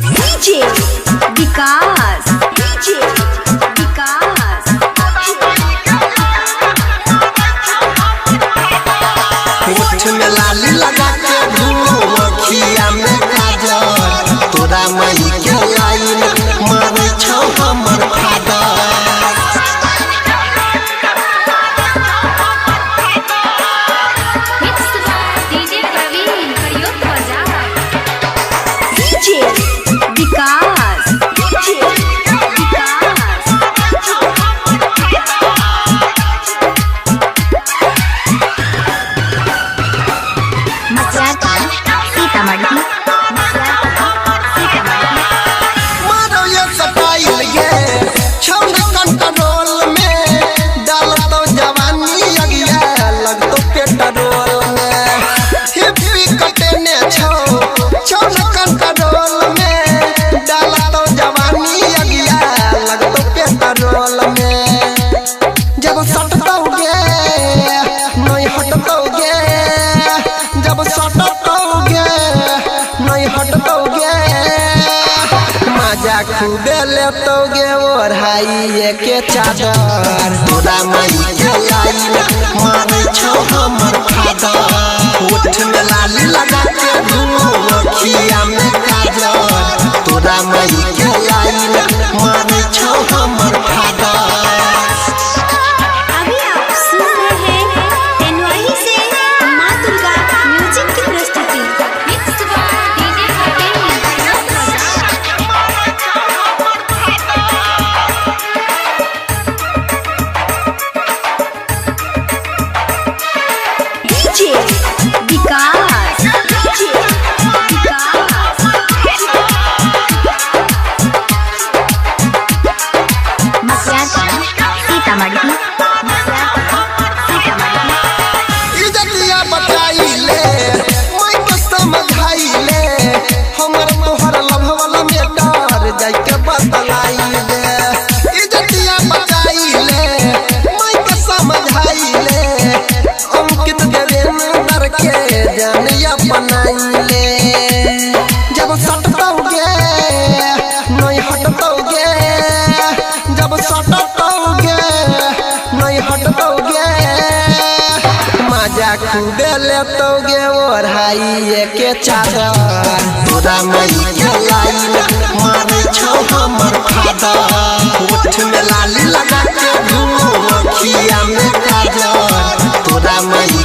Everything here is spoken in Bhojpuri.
डीजे विकास डीजे विकास। होठ में लाली लगा के घूम अखिया में काजल तोरा मई के लाइन मारे छौ हमर फादर। विकास डीजे विकास। मसियाता सीतामढ़ी मारो ये स्टाइल ये छौन कंट्रोल में डाल तो जवानी अगिया लग तो पेट्रोल में हिप्पी कटने छौ छौन कंट्रोल में डाल तो जवानी अगिया लग तो पेट्रोल में। जब सटतोगे नहीं हटतोगे जब सटतोगे नहीं हटतोगे मजा खूबे लेतोगे ओढ़ाई के चादर तोरा मई के लाइन मारे छौ हमर फादर। होठ में लाली लगा के घूम अखिया में काजल तोरा मई के लाइन मारे छौ हमर फादर। अभी आप सुन रहे हैं तेनवाही से माँ दुर्गा म्यूजिक की प्रस्तुति। डीजे विकास डीजे विकास। मसियाता सीतामढ़ी इज्जतिया बचाई ले मैं तो समझाई ले हमर तोहर लभवल में डर जाई के बतलाई ले। इज्जतिया बचाई ले मैं तो समझाई ले अंकित देवेंद्र के जानिया बनाई ले। जब सटतोगे नहीं हटतोगे जब सटतोगे नहीं हटतोगे मजा खूबे लेतोगे ओढ़ाई के चादर तोरा मई के लाइन मारे छौ हमर फादर। होठ में लाली लगा के घूम अखिया में काजल तोरा मई